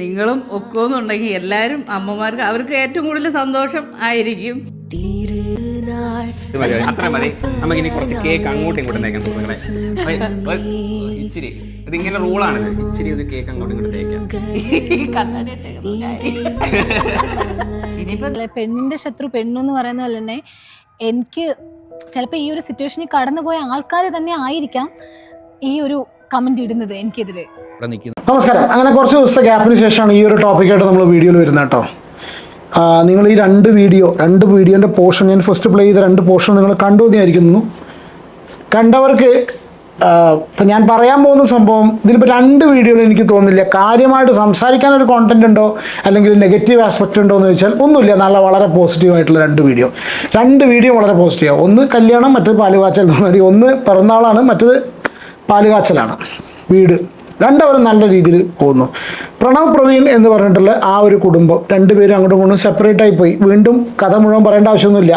നിങ്ങളും ഒക്കുമെന്നുണ്ടെങ്കിൽ എല്ലാവരും അമ്മമാർക്ക് അവർക്ക് ഏറ്റവും കൂടുതൽ സന്തോഷം ആയിരിക്കും. അത്ര മതി. നമുക്ക് ഇനി കുറച്ച് കേക്ക് അങ്ങോട്ടും ഇങ്ങോട്ടും തേക്കാം. ഇച്ചിരി ഇതിങ്ങനെ റൂളാണിത്. ഇച്ചിരി ഇത് കേക്ക് അങ്ങോട്ടും ഇങ്ങോട്ടും തേക്കാം. പെണ്ണിന്റെ ശത്രു പെണ്ണെന്ന് പറയുന്ന പോലെ തന്നെ എനിക്ക് ചിലപ്പോൾ ഈ ഒരു സിറ്റുവേഷനിൽ കടന്നുപോയ ആൾക്കാർ തന്നെ ആയിരിക്കാം ഈ ഒരു കമന്റ് ഇടുന്നത് എനിക്കെതിരെ. നമസ്കാരം. അങ്ങനെ കുറച്ച് ദിവസത്തെ ഗ്യാപ്പിന് ശേഷമാണ് ഈ ഒരു ടോപ്പിക്കായിട്ട് നമ്മൾ വീഡിയോയിൽ വരുന്നത് കേട്ടോ. നിങ്ങൾ ഈ രണ്ട് വീഡിയോൻ്റെ പോർഷൻ ഞാൻ ഫസ്റ്റ് പ്ലേ ചെയ്ത 2 പോർഷൻ നിങ്ങൾ കണ്ടു എന്നായിരിക്കുന്നു. കണ്ടവർക്ക് ഇപ്പം ഞാൻ പറയാൻ പോകുന്ന സംഭവം ഇതിലിപ്പോൾ 2 വീഡിയോയിൽ എനിക്ക് തോന്നുന്നില്ല കാര്യമായിട്ട് സംസാരിക്കാനൊരു കോണ്ടന്റ് ഉണ്ടോ അല്ലെങ്കിൽ നെഗറ്റീവ് ആസ്പെക്റ്റ് ഉണ്ടോ എന്ന് ചോദിച്ചാൽ ഒന്നുമില്ല. നല്ല വളരെ പോസിറ്റീവായിട്ടുള്ള 2 വീഡിയോ വളരെ പോസിറ്റീവാണ്. ഒന്ന് കല്യാണം, മറ്റേത് പാലുകാച്ചൽ എന്ന് പറഞ്ഞാൽ ഒന്ന് പിറന്നാളാണ്, മറ്റേത് പാലുകാച്ചലാണ്. വീട് രണ്ടുപേരും നല്ല രീതിയിൽ പോകുന്നു. പ്രണവ് പ്രവീൺ എന്ന് പറഞ്ഞിട്ടുള്ള ആ ഒരു കുടുംബം രണ്ടുപേരും അങ്ങോട്ടും ഇങ്ങോട്ടും സെപ്പറേറ്റ് ആയി പോയി. വീണ്ടും കഥ മുഴുവൻ പറയേണ്ട ആവശ്യമൊന്നുമില്ല.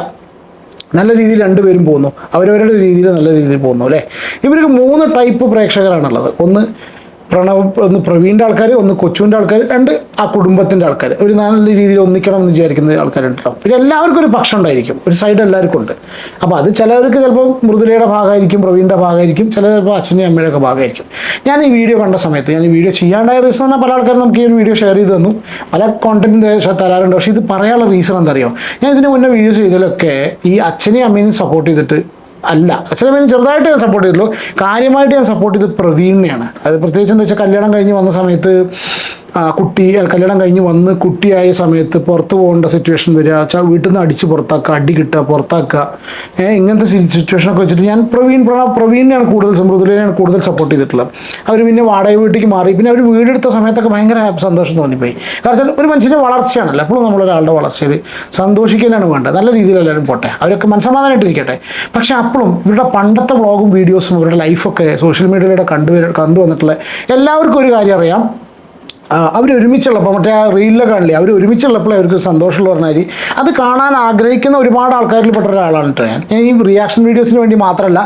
നല്ല രീതിയിൽ രണ്ടുപേരും പോകുന്നു, അവരവരുടെ രീതിയിൽ നല്ല രീതിയിൽ പോകുന്നു അല്ലേ. ഇവർക്ക് 3 ടൈപ്പ് പ്രേക്ഷകരാണുള്ളത്. ഒന്ന് പ്രവീണിൻ്റെ ആൾക്കാർ, ഒന്ന് കൊച്ചുവിൻ്റെ ആൾക്കാർ, 2 ആ കുടുംബത്തിൻ്റെ ആൾക്കാർ. ഒരു നല്ല രീതിയിൽ ഒന്നിക്കണം എന്ന് വിചാരിക്കുന്ന ആൾക്കാരുണ്ടാവും. പിന്നെ എല്ലാവർക്കും ഒരു പക്ഷം ഉണ്ടായിരിക്കും, ഒരു സൈഡ് എല്ലാവർക്കും ഉണ്ട്. അപ്പോൾ അത് ചിലവർക്ക് ചിലപ്പോൾ മൃദുലയുടെ ഭാഗമായിരിക്കും, പ്രവീണിൻ്റെ ഭാഗമായിരിക്കും, ചിലപ്പോൾ അച്ഛൻ്റെയും അമ്മയുടെയൊക്കെ ഭാഗമായിരിക്കും. ഞാൻ ഈ വീഡിയോ കണ്ട സമയത്ത്, ഞാൻ ഈ വീഡിയോ ചെയ്യാണ്ടായ റീസൺ പറഞ്ഞാൽ പല ആൾക്കാരും നമുക്ക് ഈ ഒരു വീഡിയോ ഷെയർ ചെയ്ത് തന്നു, പല കോണ്ടന്റും തരാറുണ്ട്. പക്ഷേ ഇത് പറയാനുള്ള റീസൺ എന്താ അറിയോ? ഞാൻ ഇതിന് മുന്നേ വീഡിയോ ചെയ്തതിലൊക്കെ ഈ അച്ഛനെയും അമ്മേനെയും സപ്പോർട്ട് ചെയ്തിട്ട് അല്ല, അച്ഛനമ്മേനും ചെറുതായിട്ട് ഞാൻ സപ്പോർട്ട് ചെയ്തുള്ളൂ. കാര്യമായിട്ട് ഞാൻ സപ്പോർട്ട് ചെയ്ത് പ്രവീണിനെയാണ്. അത് പ്രത്യേകിച്ച് എന്താ വെച്ചാൽ കല്യാണം കഴിഞ്ഞ് വന്ന സമയത്ത് കല്യാണം കഴിഞ്ഞ് വന്ന് കുട്ടിയായ സമയത്ത് പുറത്ത് പോകേണ്ട സിറ്റുവേഷൻ വരിക, വീട്ടിൽ നിന്ന് അടിച്ച് പുറത്താക്കുക, അടി കിട്ടുക, പുറത്താക്കുക, ഇങ്ങനത്തെ സിറ്റുവേഷനൊക്കെ വെച്ചിട്ട് ഞാൻ പ്രവീണിനെയാണ് കൂടുതൽ സപ്പോർട്ട് ചെയ്തിട്ടുള്ളത്. അവർ പിന്നെ വാടക വീട്ടിലേക്ക് മാറി. പിന്നെ അവർ വീടെടുത്ത സമയത്തൊക്കെ ഭയങ്കര സന്തോഷം തോന്നിപ്പോയി. കാരണം ഒരു മനുഷ്യൻ്റെ വളർച്ചയാണല്ലോ. എപ്പോഴും നമ്മളൊരാളുടെ വളർച്ചയിൽ സന്തോഷിക്കാനാണ് വേണ്ടത്. നല്ല രീതിയിൽ എല്ലാവരും പോട്ടെ, അവരൊക്കെ മനസ്സമാധാനമായിട്ടിരിക്കട്ടെ. പക്ഷേ അപ്പോഴും ഇവരുടെ പണ്ടത്തെ വ്ളോഗും വീഡിയോസും ഇവരുടെ ലൈഫൊക്കെ സോഷ്യൽ മീഡിയയിലൂടെ കണ്ടുവന്നിട്ടുള്ള എല്ലാവർക്കും ഒരു കാര്യം അറിയാം. അവരൊരുമിച്ചുള്ളപ്പോൾ മറ്റേ ആ റീലിലൊക്കെ കാണില്ലേ, അവർ ഒരുമിച്ചുള്ളപ്പോൾ അവർക്ക് സന്തോഷമുള്ള പറഞ്ഞാൽ അത് കാണാൻ ആഗ്രഹിക്കുന്ന ഒരുപാട് ആൾക്കാരിൽ പെട്ട ഒരാളാണ് കേട്ടോ. ഞാൻ ഈ റിയാക്ഷൻ വീഡിയോസിന് വേണ്ടി മാത്രമല്ല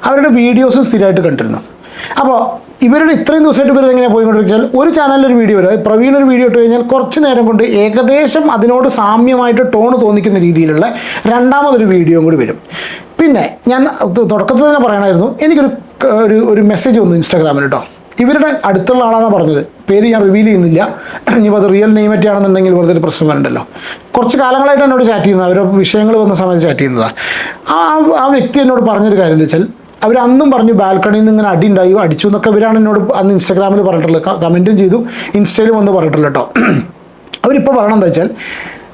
അവരുടെ വീഡിയോസും സ്ഥിരമായിട്ട് കണ്ടിരുന്നു. അപ്പോൾ ഇവരുടെ ഇത്രയും ദിവസമായിട്ട് ഇവർ എങ്ങനെയാണ് പോയിക്കൊണ്ടിരിച്ചാൽ, ഒരു ചാനലിൽ ഒരു വീഡിയോ വരും, പ്രവീൺ ഒരു വീഡിയോ ഇട്ട് കഴിഞ്ഞാൽ കുറച്ച് നേരം കൊണ്ട് ഏകദേശം അതിനോട് സാമ്യമായിട്ട് ടോണ് തോന്നിക്കുന്ന രീതിയിലുള്ള രണ്ടാമതൊരു വീഡിയോയും കൂടി വരും. പിന്നെ ഞാൻ തുടക്കത്തിൽ തന്നെ പറയണമായിരുന്നു, എനിക്കൊരു മെസ്സേജ് വന്നു ഇൻസ്റ്റാഗ്രാമിൽ കേട്ടോ. ഇവരുടെ അടുത്തുള്ള ആളാണെന്ന് പറഞ്ഞത്, പേര് ഞാൻ റിവീൽ ചെയ്യുന്നില്ല. ഇനിയിപ്പോൾ അത് റിയൽ നെയിം പറ്റിയാണെന്നുണ്ടെങ്കിൽ വെറുതെ ഒരു പ്രശ്നം വരണ്ടല്ലോ. കുറച്ച് കാലങ്ങളായിട്ട് എന്നോട് ചാറ്റ് ചെയ്യുന്നത്, അവരുടെ വിഷയങ്ങൾ വന്ന സമയത്ത് ചാറ്റ് ചെയ്യുന്നതാണ്. ആ വ്യക്തി എന്നോട് പറഞ്ഞൊരു കാര്യം എന്താ വെച്ചാൽ, അവർ അന്നും പറഞ്ഞു ബാൽക്കണിയിൽ നിന്ന് ഇങ്ങനെ അടി ഉണ്ടായി, അടിച്ചു എന്നൊക്കെ ഇവരാണ് എന്നോട് അന്ന് ഇൻസ്റ്റാഗ്രാമിൽ പറഞ്ഞിട്ടുള്ളത്, കമൻറ്റും ചെയ്തു, ഇൻസ്റ്റയിലും വന്ന് പറഞ്ഞിട്ടുള്ളൂ കേട്ടോ. അവരിപ്പോൾ പറയണം എന്താ വെച്ചാൽ,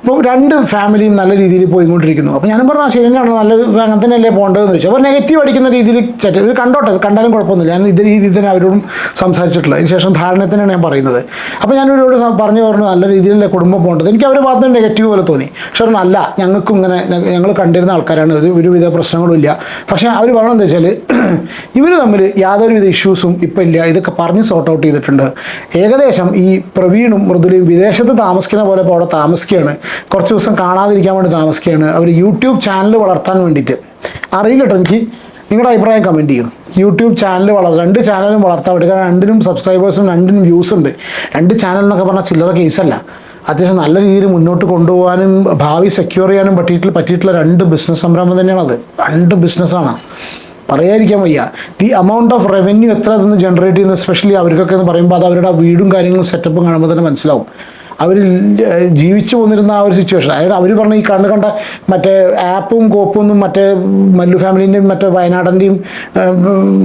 ഇപ്പോൾ 2 ഫാമിലിയും നല്ല രീതിയിൽ പോയിക്കൊണ്ടിരിക്കുന്നു. അപ്പോൾ ഞാനും പറഞ്ഞു ശരിയാണ്, നല്ല അങ്ങനെ തന്നെയല്ലേ പോകേണ്ടതെന്ന് ചോദിച്ചു. അപ്പോൾ നെഗറ്റീവ് അടിക്കുന്ന രീതിയിൽ ചാറ്റ് ഇവർ കണ്ടോട്ടെ, കണ്ടാലും കുഴപ്പമൊന്നുമില്ല. ഞാൻ ഇതേ രീതിയിൽ തന്നെ അവരോടും സംസാരിച്ചിട്ടില്ല. അതിന് ശേഷം ധാരണത്തിനാണ് ഞാൻ പറയുന്നത്. അപ്പോൾ ഞാൻ ഇവരോട് പറഞ്ഞു നല്ല രീതിയിലല്ലേ കുടുംബം പോകേണ്ടത്. എനിക്ക് അവർ ഭാഗത്ത് നിന്ന് നെഗറ്റീവ് പോലെ തോന്നി. പക്ഷേ അല്ല, ഞങ്ങൾക്കും ഇങ്ങനെ ഞങ്ങൾ കണ്ടിരുന്ന ആൾക്കാരാണ്, ഒരുവിധ പ്രശ്നങ്ങളും ഇല്ല. പക്ഷേ അവർ പറഞ്ഞത് എന്താ വെച്ചാൽ, ഇവർ തമ്മിൽ യാതൊരുവിധ ഇഷ്യൂസും ഇപ്പം ഇല്ല, ഇതൊക്കെ പറഞ്ഞ് സോർട്ട് ഔട്ട് ചെയ്തിട്ടുണ്ട്. ഏകദേശം ഈ പ്രവീണും മൃദുലയും വിദേശത്ത് താമസിക്കുന്ന പോലെ ഇപ്പോൾ അവിടെ താമസിക്കുകയാണ്, കുറച്ച് ദിവസം കാണാതിരിക്കാൻ വേണ്ടി താമസിക്കുകയാണ്. അവർ യൂട്യൂബ് ചാനൽ വളർത്താൻ വേണ്ടിയിട്ട്. അറിയില്ല കേട്ടോ, എനിക്ക് നിങ്ങളുടെ അഭിപ്രായം കമൻറ്റ് ചെയ്യും. യൂട്യൂബ് ചാനൽ 2 ചാനലും വളർത്താൻ വേണ്ടി, കാരണം 2നും സബ്സ്ക്രൈബേഴ്സും 2നും വ്യൂസ് ഉണ്ട്. 2 ചാനൽ എന്നൊക്കെ പറഞ്ഞാൽ ചില്ലറ കേസല്ല. അത്യാവശ്യം നല്ല രീതിയിൽ മുന്നോട്ട് കൊണ്ടുപോകാനും ഭാവി സെക്യൂർ ചെയ്യാനും പറ്റിയിട്ടുള്ള 2 ബിസിനസ് സംരംഭം തന്നെയാണത്. 2 ബിസിനസ്സാണ്, പറയാതിരിക്കാൻ വയ്യ. ദി എമൗണ്ട് ഓഫ് റവന്യൂ എത്ര അതൊന്ന് ജനറേറ്റ് ചെയ്യുന്നത്, എസ്പെഷ്യലി അവർക്കൊക്കെ എന്ന് പറയുമ്പോൾ അത് അവരുടെ വീടും കാര്യങ്ങളും സെറ്റപ്പും കാണുമ്പോൾ തന്നെ മനസ്സിലാവും. അവർ ജീവിച്ചു പോന്നിരുന്ന ആ ഒരു സിറ്റുവേഷൻ. അതായത് അവർ പറഞ്ഞ ഈ കണ്ട മറ്റേ ആപ്പും കോപ്പൊന്നും മറ്റേ മല്ലു ഫാമിലിൻ്റെയും മറ്റേ വയനാടൻ്റെയും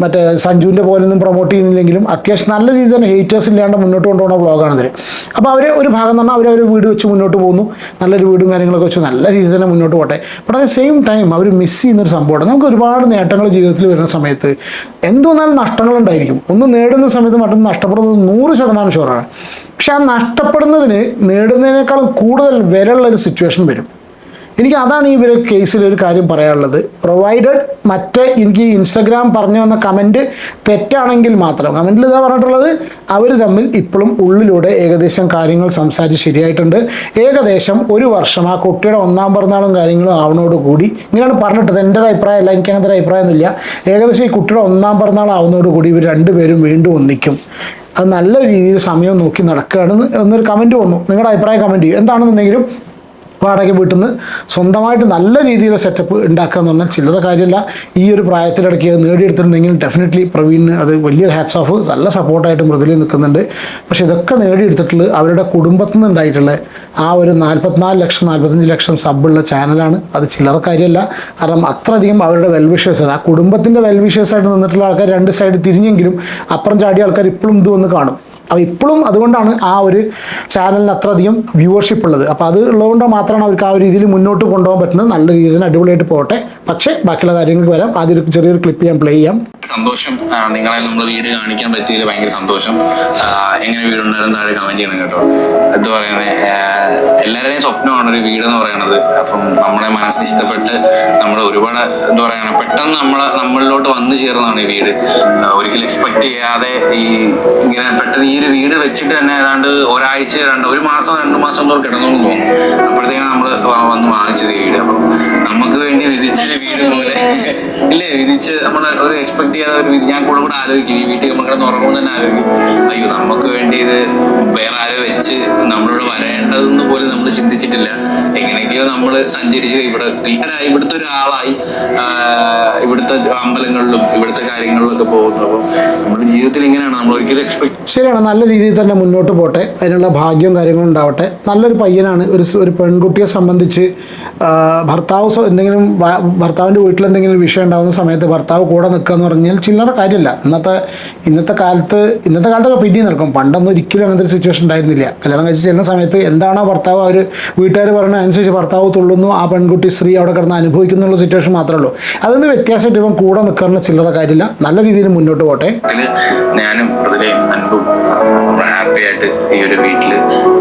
മറ്റേ സഞ്ജുവിൻ്റെ പോലൊന്നും പ്രൊമോട്ട് ചെയ്യുന്നില്ലെങ്കിലും അത്യാവശ്യം നല്ല രീതിയിൽ തന്നെ ഹേറ്റേഴ്സ് ഇല്ലാണ്ട് മുന്നോട്ട് കൊണ്ടുപോകുന്ന വ്ളോഗാണിത്. അപ്പോൾ അവർ ഒരു ഭാഗം എന്ന് പറഞ്ഞാൽ അവർ വീട് വെച്ച് മുന്നോട്ട് പോകുന്നു, നല്ലൊരു വീടും കാര്യങ്ങളൊക്കെ വെച്ച് നല്ല രീതിയിൽ തന്നെ മുന്നോട്ട് പോട്ടെ. ബട്ട് അറ്റ് സെയിം ടൈം അവർ മിസ് ചെയ്യുന്നൊരു സംഭവമാണ്. നമുക്ക് ഒരുപാട് നേട്ടങ്ങൾ ജീവിതത്തിൽ വരുന്ന സമയത്ത് എന്തുവന്നാലും നഷ്ടങ്ങളുണ്ടായിരിക്കും. ഒന്ന് നേടുന്ന സമയത്ത് മറ്റൊന്ന് നഷ്ടപ്പെടുന്നത് 100% ഷുവറാണ്. പക്ഷെ ആ നഷ്ടപ്പെടുന്നതിന് നേടുന്നതിനേക്കാളും കൂടുതൽ വിലയുള്ളൊരു സിറ്റുവേഷൻ വരും. എനിക്ക് അതാണ് ഈ ഒരു കേസിൽ ഒരു കാര്യം പറയാനുള്ളത്. പ്രൊവൈഡഡ് എനിക്ക് ഇൻസ്റ്റഗ്രാം പറഞ്ഞു വന്ന കമൻറ്റ് തെറ്റാണെങ്കിൽ മാത്രം, കമൻറ്റിൽ ഇതാ പറഞ്ഞിട്ടുള്ളത്, അവർ തമ്മിൽ ഇപ്പോഴും ഉള്ളിലൂടെ ഏകദേശം കാര്യങ്ങൾ സംസാരിച്ച് ശരിയായിട്ടുണ്ട്. ഏകദേശം 1 വർഷം ആ കുട്ടിയുടെ 1ാം പിറന്നാളും കാര്യങ്ങളും ആവുന്നതോടുകൂടി, ഇങ്ങനെയാണ് പറഞ്ഞിട്ടത്, എൻ്റെ ഒരു അഭിപ്രായമല്ല, എനിക്ക് അങ്ങനത്തെ ഒരു അഭിപ്രായമൊന്നുമില്ല. ഏകദേശം ഈ കുട്ടിയുടെ 1ാം പിറന്നാൾ ആവുന്നതോടുകൂടി ഇവർ 2 പേരും വീണ്ടും ഒന്നിക്കും. അത് നല്ല രീതിയിൽ സമയം നോക്കി നടക്കുകയാണെന്ന് എന്നൊരു കമൻറ്റ് വന്നു. നിങ്ങളുടെ അഭിപ്രായം കമൻറ്റ് ചെയ്യും. എന്താണെന്നുണ്ടെങ്കിലും വാടക വീട്ടിൽ നിന്ന് സ്വന്തമായിട്ട് നല്ല രീതിയിലുള്ള സെറ്റപ്പ് ഉണ്ടാക്കുക എന്ന് പറഞ്ഞാൽ ചില്ലറ കാര്യമല്ല. ഈ ഒരു പ്രായത്തിലിടയ്ക്ക് അത് നേടിയെടുത്തിട്ടുണ്ടെങ്കിൽ ഡെഫിനറ്റ്ലി പ്രവീണിന് അത് വലിയൊരു ഹാറ്റ്സ് ഓഫ്. നല്ല സപ്പോർട്ടായിട്ട് മൃദുലയിൽ നിൽക്കുന്നുണ്ട്. പക്ഷേ ഇതൊക്കെ നേടിയെടുത്തിട്ടുള്ളത് അവരുടെ കുടുംബത്തിൽ നിന്ന് ഉണ്ടായിട്ടുള്ള ആ ഒരു 44 ലക്ഷം 45 ലക്ഷം സബ്ബുള്ള ചാനലാണ്. അത് ചില്ലറ കാര്യമല്ല. കാരണം അത്രയധികം അവരുടെ വെൽവിഷേഴ്സ്, ആ കുടുംബത്തിൻ്റെ വെൽവിഷേഴ്സായിട്ട് നിന്നിട്ടുള്ള ആൾക്കാർ രണ്ട് സൈഡ് തിരിഞ്ഞെങ്കിലും അപ്പുറം ചാടിയ ആൾക്കാർ ഇപ്പോഴും ഇത് വന്ന് കാണും. അപ്പോൾ ഇപ്പോഴും അതുകൊണ്ടാണ് ആ ഒരു ചാനലിന് അത്രയധികം വ്യൂവർഷിപ്പ് ഉള്ളത്. അപ്പോൾ അത് ഉള്ളതുകൊണ്ട് മാത്രമാണ് അവർക്ക് ആ ഒരു രീതിയിൽ മുന്നോട്ട് കൊണ്ടുപോകാൻ പറ്റുന്നത്. നല്ല രീതിയിൽ അടിപൊളിയായിട്ട് പോട്ടെ. പക്ഷേ ബാക്കിയുള്ള കാര്യങ്ങൾക്ക് വരാം. ആദ്യം ഒരു ചെറിയൊരു ക്ലിപ്പ് ഞാൻ പ്ലേ ചെയ്യാം. സന്തോഷം. നിങ്ങളെ നമ്മൾ വീട് കാണിക്കാൻ പറ്റിയതിൽ ഭയങ്കര സന്തോഷം. എങ്ങനെ വീടുണ്ടായിരുന്നു താഴെ കമന്റ് ചെയ്യണം കേട്ടോ. എന്താ പറയുന്നത്, എല്ലാവരുടെയും സ്വപ്നമാണ് ഒരു വീടെന്ന് പറയുന്നത്. അപ്പം നമ്മളെ മനസ്സിന് ഇഷ്ടപ്പെട്ട് നമ്മൾ ഒരുപാട് എന്താ പറയുക പെട്ടെന്ന് നമ്മളിലോട്ട് വന്നു ചേർന്നതാണ് ഈ വീട്. ഒരിക്കലും എക്സ്പെക്ട് ചെയ്യാതെ ഇങ്ങനെ പെട്ടെന്ന് ഈ ഒരു വീട് വെച്ചിട്ട് തന്നെ ഏതാണ്ട് ഒരാഴ്ച ഒരു മാസം 2 മാസം എന്തോ കിടന്നോന്ന് തോന്നുന്നു. അപ്പോഴത്തേക്കാണ് നമ്മൾ വന്ന് വാങ്ങിച്ചത് ഈ വീട്. അപ്പം നമുക്ക് വേണ്ടി വിധിച്ചൊരു വീട് പോലെ ഇല്ലേ, വിധിച്ച് നമ്മൾ ഒരു എക്സ്പെക്ട് ചെയ്യാതെ ഒരു ഞാൻ കൂടെ ആലോചിക്കും. ഈ വീട്ടിൽ നമ്മൾ കിടന്ന് ഉറങ്ങുമ്പോൾ തന്നെ ആലോചിക്കും, അയ്യോ നമുക്ക് വേണ്ടി ഇത് വേറെ ആരോ വെച്ച് നമ്മളിവിടെ വരേണ്ടതെന്ന് പോലും നമ്മൾ ചിന്തിച്ചിട്ടില്ല. എങ്ങനെയൊക്കെയോ നമ്മൾ സഞ്ചരിച്ച് ഇവിടെ ഇവിടുത്തെ ഒരാളായി ഇവിടുത്തെ അമ്പലങ്ങളിലും ഇവിടുത്തെ കാര്യങ്ങളിലൊക്കെ പോകുന്നു. അപ്പോൾ നമ്മുടെ ജീവിതത്തിൽ ഇങ്ങനെയാണ് നമ്മൾ ഒരിക്കലും എക്സ്പെക്ട്. ശരിയാണ്, നല്ല രീതിയിൽ തന്നെ മുന്നോട്ട് പോട്ടെ. അതിനുള്ള ഭാഗ്യവും കാര്യങ്ങളും ഉണ്ടാവട്ടെ. നല്ലൊരു പയ്യനാണ്. ഒരു പെൺകുട്ടിയെ സംബന്ധിച്ച് ഭർത്താവിൻ്റെ വീട്ടിൽ എന്തെങ്കിലും വിഷയം ഉണ്ടാകുന്ന സമയത്ത് ഭർത്താവ് കൂടെ നിൽക്കുക എന്ന് പറഞ്ഞാൽ ചില്ലറ കാര്യമല്ല. ഇന്നത്തെ കാലത്തൊക്കെ പിന്നെയും നടക്കും. പണ്ടൊന്നും ഒരിക്കലും അങ്ങനത്തെ ഒരു സിറ്റുവേഷൻ ഉണ്ടായിരുന്നില്ല. കല്യാണം കഴിച്ച് ചെല്ലുന്ന സമയത്ത് എന്താണോ ഭർത്താവ് അവർ വീട്ടുകാർ പറയുന്നത് അനുസരിച്ച് ഭർത്താവ് തുള്ളുന്നു, ആ പെൺകുട്ടി സ്ത്രീ അവിടെ കിടന്ന് അനുഭവിക്കുന്നുള്ള സിറ്റുവേഷൻ മാത്രമേ ഉള്ളൂ. അതൊന്ന് വ്യത്യാസമായിട്ട് ഇവൻ കൂടെ നിൽക്കാറുള്ള ചില്ലറ കാര്യമില്ല. നല്ല രീതിയിൽ മുന്നോട്ട് പോട്ടെ. ഞാനും മൃദുലയും അൻപും ഹാപ്പി ആയിട്ട് ഈ ഒരു വീട്ടില്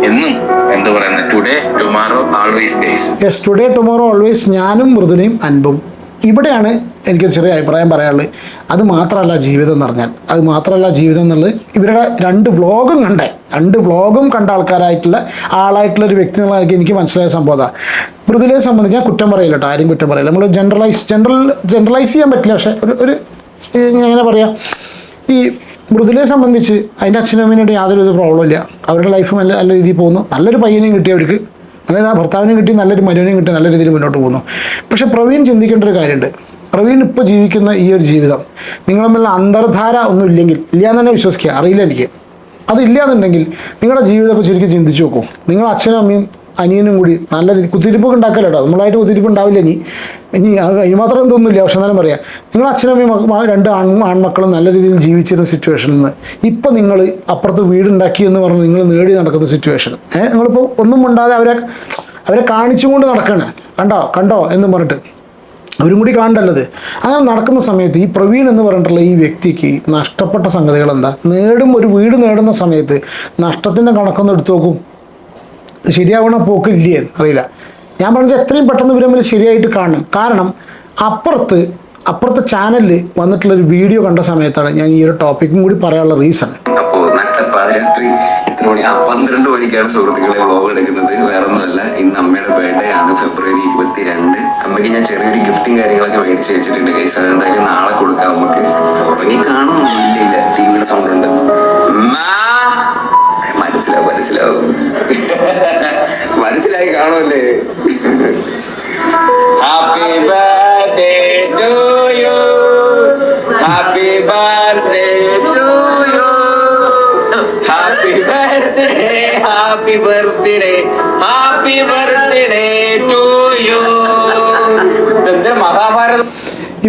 എന്നും എന്താ പറയുന്നത് today tomorrow always guys. Yes, today tomorrow always. ഞാനും മൃദുലയും അൻപും. ഇവിടെയാണ് എനിക്കൊരു ചെറിയ അഭിപ്രായം പറയാനുള്ളത്. അത് മാത്രമല്ല ജീവിതം എന്ന് പറഞ്ഞാൽ, അത് മാത്രമല്ല ജീവിതം എന്നുള്ളത് ഇവരുടെ 2 വ്ളോഗും കണ്ട ആളായിട്ടുള്ള ഒരു വ്യക്തി എന്നുള്ളതായിരിക്കും എനിക്ക് മനസ്സിലായ സംഭവം. മൃദുലയെ സംബന്ധിച്ച് ഞാൻ കുറ്റം പറയില്ല കേട്ടോ, ആരും കുറ്റം പറയില്ല. നമ്മൾ ജനറലൈസ് ചെയ്യാൻ പറ്റില്ല. പക്ഷേ ഒരു എങ്ങനെ പറയാം, ഈ മൃദുലയെ സംബന്ധിച്ച് അതിൻ്റെ അച്ഛനും അമ്മേനായിട്ട് യാതൊരു പ്രോബ്ലം ഇല്ല. അവരുടെ ലൈഫ് നല്ല രീതിയിൽ പോകുന്നു. നല്ലൊരു പയ്യനെയും കിട്ടി അവർക്ക്, അങ്ങനെ ആ ഭർത്താവിനെയും കിട്ടി, നല്ലൊരു മരുവിനെയും കിട്ടി, നല്ല രീതിയിൽ മുന്നോട്ട് പോകുന്നു. പക്ഷേ പ്രവീൺ ചിന്തിക്കേണ്ട ഒരു കാര്യമുണ്ട്. പ്രവീൺ ഇപ്പോൾ ജീവിക്കുന്ന ഈ ഒരു ജീവിതം നിങ്ങൾ തമ്മിലുള്ള അന്തർധാര ഒന്നും ഇല്ലെങ്കിൽ, ഇല്ലയെന്ന് തന്നെ വിശ്വസിക്കുക, അറിയില്ല എനിക്ക്. അതില്ല എന്നുണ്ടെങ്കിൽ നിങ്ങളുടെ ജീവിതം ഇപ്പോൾ ശരിക്കും ചിന്തിച്ച് നോക്കൂ. നിങ്ങൾ അച്ഛനും അമ്മയും അനിയനും കൂടി നല്ല രീതി കുത്തിരിപ്പൊക്കെ ഉണ്ടാക്കല്ലോ കേട്ടോ. നമ്മളായിട്ട് കുത്തിരിപ്പ് ഉണ്ടാവില്ല ഇനി അതിന് മാത്രം എന്തൊന്നുമില്ല. പക്ഷെ എന്നാലും പറയാം, നിങ്ങൾ അച്ഛനമ്മയും 2 ആൺമക്കളും നല്ല രീതിയിൽ ജീവിച്ചിരുന്ന സിറ്റുവേഷനിൽ നിന്ന് ഇപ്പം നിങ്ങൾ അപ്പുറത്ത് വീടുണ്ടാക്കി എന്ന് പറഞ്ഞ് നിങ്ങൾ നേടി നടക്കുന്ന സിറ്റുവേഷൻ, നിങ്ങളിപ്പോൾ ഒന്നും ഉണ്ടാതെ അവരെ കാണിച്ചും കൊണ്ട് നടക്കുകയാണ്. കണ്ടോ എന്ന് പറഞ്ഞിട്ട് അവരും കൂടി കാണണ്ടല്ലത്. അങ്ങനെ നടക്കുന്ന സമയത്ത് ഈ പ്രവീൺ എന്ന് പറഞ്ഞിട്ടുള്ള ഈ വ്യക്തിക്ക് നഷ്ടപ്പെട്ട സംഗതികൾ എന്താ? ഒരു വീട് നേടുന്ന സമയത്ത് നഷ്ടത്തിൻ്റെ കണക്കൊന്നും എടുത്തു നോക്കും. ശരിയാവണ പോക്കില്ലേ അറിയില്ല. ഞാൻ പറഞ്ഞാൽ എത്രയും പെട്ടെന്ന് ഇവർ തമ്മിൽ ശരിയായിട്ട് കാണണം. കാരണം അപ്പുറത്തെ ചാനലിൽ വന്നിട്ടുള്ളൊരു വീഡിയോ കണ്ട സമയത്താണ് ഞാൻ ഈ ഒരു ടോപ്പിക്കും കൂടി പറയാനുള്ള റീസൺ. അപ്പോ നട്ടപ്പാതിരാത്രി എത്ര മണി 12 മണിക്കാണ് സുഹൃത്തുക്കളെ വ്ലോഗ് എടുക്കുന്നത്. വേറെ ഒന്നുമല്ല, ഇന്ന് അമ്മയുടെ ബർത്ത്ഡേ ആണ്, ഫെബ്രുവരി 22. അമ്മയ്ക്ക് ഞാൻ ചെറിയൊരു ഗിഫ്റ്റും കാര്യങ്ങളൊക്കെ മേടിച്ച് വെച്ചിട്ടുണ്ട് ഗൈസ്. അതെന്തായാലും നാളെ കൊടുക്കാം. നമുക്ക് ഉറങ്ങി കാണുന്നില്ല, ടിവിയുടെ സൗണ്ട് ഉണ്ട്. മനസ്സിലായി കാണുമല്ലേ? Happy birthday to you, happy birthday to you, happy birthday, happy birthday, happy birthday to you. Mahabharatam.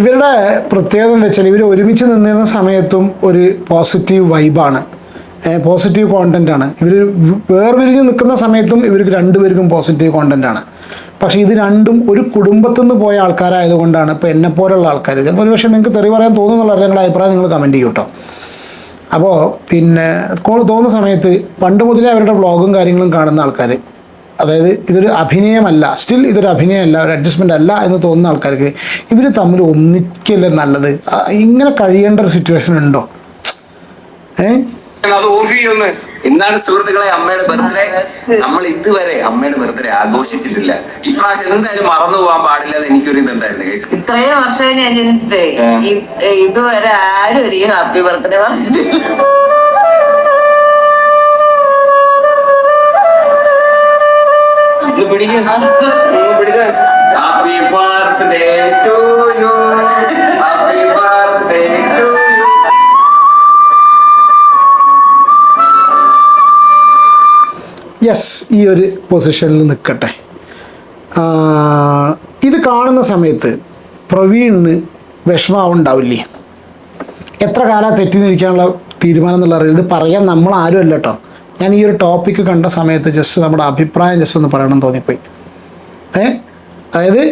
ഇവരുടെ പ്രത്യേകത എന്താ വെച്ചാൽ ഇവർ ഒരുമിച്ച് നിന്നിരുന്ന സമയത്തും ഒരു പോസിറ്റീവ് വൈബാണ്, പോസിറ്റീവ് കോണ്ടൻ്റാണ്. ഇവർ വേർപിരിഞ്ഞ് നിൽക്കുന്ന സമയത്തും ഇവർക്ക് 2 പേർക്കും പോസിറ്റീവ് കോണ്ടൻ്റാണ്. പക്ഷേ ഇത് രണ്ടും ഒരു കുടുംബത്തിൽ നിന്ന് പോയ ആൾക്കാരായതുകൊണ്ടാണ് ഇപ്പോൾ എന്നെപ്പോലുള്ള ആൾക്കാർ. ചിലപ്പോൾ ഒരു പക്ഷേ നിങ്ങൾക്ക് തെറി പറയാൻ തോന്നുന്നുള്ള നിങ്ങളുടെ അഭിപ്രായം നിങ്ങൾ കമൻറ്റ് ചെയ്യും കേട്ടോ. അപ്പോൾ പിന്നെ തോന്നുന്ന സമയത്ത് പണ്ട് മുതലേ അവരുടെ വ്ളോഗും കാര്യങ്ങളും കാണുന്ന ആൾക്കാർ, അതായത് ഇതൊരു അഭിനയമല്ല, സ്റ്റിൽ ഇതൊരു അഭിനയമല്ല, ഒരു അഡ്ജസ്റ്റ്മെൻ്റ് അല്ല എന്ന് തോന്നുന്ന ആൾക്കാർക്ക് ഇവർ തമ്മിൽ ഒന്നിക്കല്ലേ നല്ലത്. ഇങ്ങനെ കഴിയേണ്ട ഒരു സിറ്റുവേഷൻ ഉണ്ടോ? എന്താണ് സുഹൃത്തുക്കളെ അമ്മയുടെ ബർത്ത്ഡേ? നമ്മൾ ഇതുവരെ അമ്മയുടെ ബർത്ത്ഡേ ആഘോഷിച്ചിട്ടില്ല. ഇപ്രാവശ്യം എന്തായാലും മറന്നു പോകാൻ പാടില്ലെന്ന് എനിക്കൊരു ഇതുണ്ടായിരുന്നു. ഇത്രയും വർഷം ഞാൻ ജനിച്ചിട്ടേ ഇതുവരെ ആരും ഒരു ഹാപ്പി ബർത്ത്ഡേ പറഞ്ഞിട്ടില്ല. Happy birthday to you, happy birthday to you. Yes, ഈ ഒരു പൊസിഷനിൽ നിൽക്കട്ടെ. ഇത് കാണുന്ന സമയത്ത് പ്രവീണിന് വിഷമാവുണ്ടാവില്ലേ? എത്ര കാലം തെറ്റി നിൽക്കാനുള്ള തീരുമാനം എന്നുള്ള അറിയില്ല. ഇത് പറയാൻ നമ്മൾ ആരും അല്ല കേട്ടോ. ഞാൻ ഈ ഒരു ടോപ്പിക്ക് കണ്ട സമയത്ത് ജസ്റ്റ് നമ്മുടെ അഭിപ്രായം ജസ്റ്റ് ഒന്ന് പറയണം തോന്നിപ്പോയി. അതായത്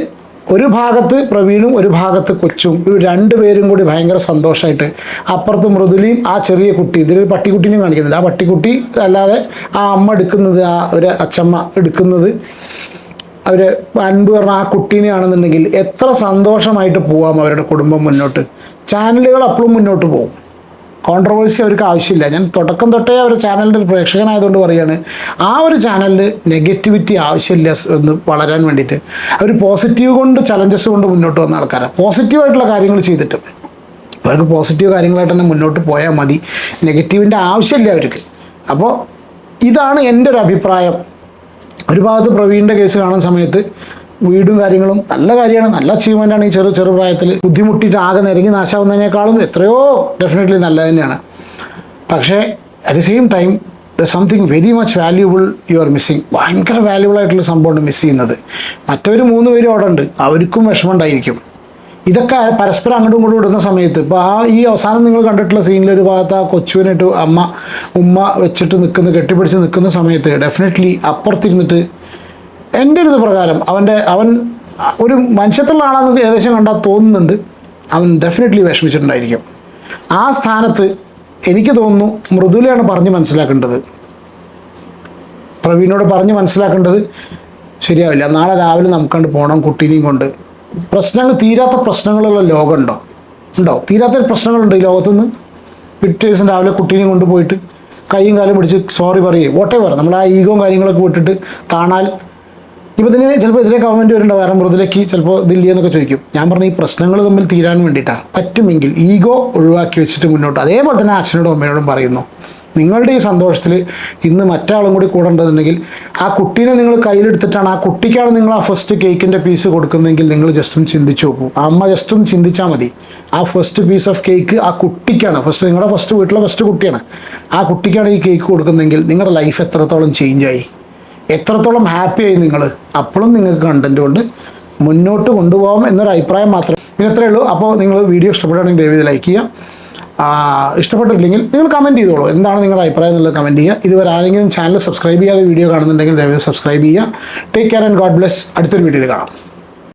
ഒരു ഭാഗത്ത് പ്രവീണും ഒരു ഭാഗത്ത് കൊച്ചും, ഒരു രണ്ടുപേരും കൂടി ഭയങ്കര സന്തോഷമായിട്ട്, അപ്പുറത്ത് മൃദുലയും ആ ചെറിയ കുട്ടി, ഇതിലൊരു പട്ടിക്കുട്ടീനെയും കാണിക്കുന്നില്ല, ആ പട്ടിക്കുട്ടി അല്ലാതെ ആ അമ്മ എടുക്കുന്നത്, ആ ഒരു അച്ചമ്മ എടുക്കുന്നത്, അവർ അൻപ് പറഞ്ഞ ആ കുട്ടീനെയാണെന്നുണ്ടെങ്കിൽ എത്ര സന്തോഷമായിട്ട് പോവാം അവരുടെ കുടുംബം മുന്നോട്ട്. ചാനലുകൾ അപ്പോഴും മുന്നോട്ട് പോകും. കോൺട്രവേഴ്സി അവർക്ക് ആവശ്യമില്ല. ഞാൻ തുടക്കം തൊട്ടേ അവർ ചാനലിൻ്റെ ഒരു പ്രേക്ഷകനായതുകൊണ്ട് പറയുകയാണ്, ആ ഒരു ചാനലിൽ നെഗറ്റിവിറ്റി ആവശ്യമില്ല എന്ന് വളരാൻ വേണ്ടിയിട്ട്. അവർ പോസിറ്റീവ് കൊണ്ട്, ചലഞ്ചസ് കൊണ്ട് മുന്നോട്ട് വന്ന ആൾക്കാരാണ്. പോസിറ്റീവായിട്ടുള്ള കാര്യങ്ങൾ ചെയ്തിട്ട് അവർക്ക് പോസിറ്റീവ് കാര്യങ്ങളായിട്ട് തന്നെ മുന്നോട്ട് പോയാൽ മതി. നെഗറ്റീവിൻ്റെ ആവശ്യമില്ല അവർക്ക്. അപ്പോൾ ഇതാണ് എൻ്റെ ഒരു അഭിപ്രായം. ഒരു ഭാഗത്ത് പ്രവീണിൻ്റെ കേസ് കാണുന്ന സമയത്ത് വീടും കാര്യങ്ങളും നല്ല കാര്യമാണ്, നല്ല അച്ചീവ്മെൻ്റാണ്. ഈ ചെറുപ്രായത്തിൽ ബുദ്ധിമുട്ടിയിട്ട് ആകെ നിരങ്ങി നാശാവുന്നതിനേക്കാളും എത്രയോ ഡെഫിനറ്റ്ലി നല്ല തന്നെയാണ്. പക്ഷേ at the same time the something very much valuable you are missing. ഭയങ്കര വാല്യൂബിൾ ആയിട്ടുള്ള സംഭവമാണ് മിസ് ചെയ്യുന്നത്. മറ്റവർ 3 പേരും അവിടെ ഉണ്ട്, അവർക്കും വിഷമമുണ്ടായിരിക്കും. ഇതൊക്കെ പരസ്പരം അങ്ങോട്ടും ഇങ്ങോട്ടും ഇടുന്ന സമയത്ത് ഇപ്പോൾ ഈ അവസാനം നിങ്ങൾ കണ്ടിട്ടുള്ള സീനിൽ ഒരു ഭാഗത്ത് ആ കൊച്ചുവിനായിട്ട് ഉമ്മ വെച്ചിട്ട് കെട്ടിപ്പിടിച്ച് നിൽക്കുന്ന സമയത്ത് ഡെഫിനറ്റ്ലി അപ്പുറത്തിരുന്നിട്ട് എൻ്റെ ഒരു ഇത് പ്രകാരം അവൻ ഒരു മനുഷ്യത്തുള്ള ആളാണെന്ന് ഏകദേശം കണ്ടാൽ തോന്നുന്നുണ്ട്. അവൻ ഡെഫിനറ്റ്ലി വിഷമിച്ചിട്ടുണ്ടായിരിക്കും. ആ സ്ഥാനത്ത് എനിക്ക് തോന്നുന്നു മൃദുലയാണ് പറഞ്ഞ് മനസ്സിലാക്കേണ്ടത്. പ്രവീണിനോട് പറഞ്ഞ് മനസ്സിലാക്കേണ്ടത് ശരിയാവില്ല. നാളെ രാവിലെ നമുക്കണ്ട് പോകണം കുട്ടീനെയും കൊണ്ട്. തീരാത്ത പ്രശ്നങ്ങളുള്ള ലോകമുണ്ടോ? തീരാത്ത പ്രശ്നങ്ങളുണ്ട് ഈ ലോകത്തുനിന്ന്. പിറ്റേ ദിവസം രാവിലെ കുട്ടീനെയും കൊണ്ട് പോയിട്ട് കൈയും കാലും പിടിച്ച് സോറി പറയുക, വോട്ടേവർ, നമ്മൾ ആ ഈഗോയും കാര്യങ്ങളൊക്കെ വിട്ടിട്ട് താണാൽ ഇപ്പോൾ ചിലപ്പോൾ ഇതിലെ കമൻറ്റ് വരുന്നുണ്ടോ, വേറെ മൃദുലയ്ക്ക് ചിലപ്പോൾ ഇതില്ല എന്നൊക്കെ ചോദിക്കും. ഞാൻ പറഞ്ഞ ഈ പ്രശ്നങ്ങൾ തമ്മിൽ തീരാൻ വേണ്ടിയിട്ടാണ്. പറ്റുമെങ്കിൽ ഈഗോ ഒഴിവാക്കി വെച്ചിട്ട് മുന്നോട്ട്. അതേപോലെ തന്നെ അച്ഛനോടും അമ്മയോടും പറയുന്നു, നിങ്ങളുടെ ഈ സന്തോഷത്തിൽ ഇന്ന് മറ്റാളും കൂടി കൂടെ ഉണ്ടെന്നുണ്ടെങ്കിൽ ആ കുട്ടീനെ നിങ്ങൾ കയ്യിലെടുത്തിട്ടാണ്, ആ കുട്ടിക്കാണ് നിങ്ങൾ ആ ഫസ്റ്റ് കേക്കിൻ്റെ പീസ് കൊടുക്കുന്നതെങ്കിൽ നിങ്ങൾ ജസ്റ്റ് ഒന്ന് ചിന്തിച്ച് നോക്കൂ. ആ അമ്മ ജസ്റ്റ് ഒന്ന് ചിന്തിച്ചാൽ മതി. ആ ഫസ്റ്റ് പീസ് ഓഫ് കേക്ക് ആ കുട്ടിക്കാണ്, നിങ്ങളുടെ വീട്ടിലെ ഫസ്റ്റ് കുട്ടിയാണ്, ആ കുട്ടിക്കാണ് ഈ കേക്ക് കൊടുക്കുന്നതെങ്കിൽ നിങ്ങളുടെ ലൈഫ് എത്രത്തോളം ചേഞ്ചായി, എത്രത്തോളം ഹാപ്പിയായി നിങ്ങൾ. അപ്പോഴും നിങ്ങൾക്ക് കണ്ടന്റ് കൊണ്ട് മുന്നോട്ട് കൊണ്ടുപോകാം എന്നൊരു അഭിപ്രായം മാത്രമേ. പിന്നെ ഇത്രയേ ഉള്ളൂ. അപ്പോൾ നിങ്ങൾ വീഡിയോ ഇഷ്ടപ്പെടുകയാണെങ്കിൽ ദയവായി ലൈക്ക് ചെയ്യുക. ഇഷ്ടപ്പെട്ടിട്ടില്ലെങ്കിൽ നിങ്ങൾ കമൻറ്റ് ചെയ്തോളൂ, എന്താണ് നിങ്ങളുടെ അഭിപ്രായം എന്നുള്ളത് കമൻറ്റ് ചെയ്യുക. ഇതുവരെ ആരെങ്കിലും ചാനൽ സബ്സ്ക്രൈബ് ചെയ്യാതെ വീഡിയോ കാണുന്നുണ്ടെങ്കിൽ ദയവായി സബ്സ്ക്രൈബ് ചെയ്യുക. Take care and God bless. അടുത്തൊരു വീഡിയോയിൽ കാണാം.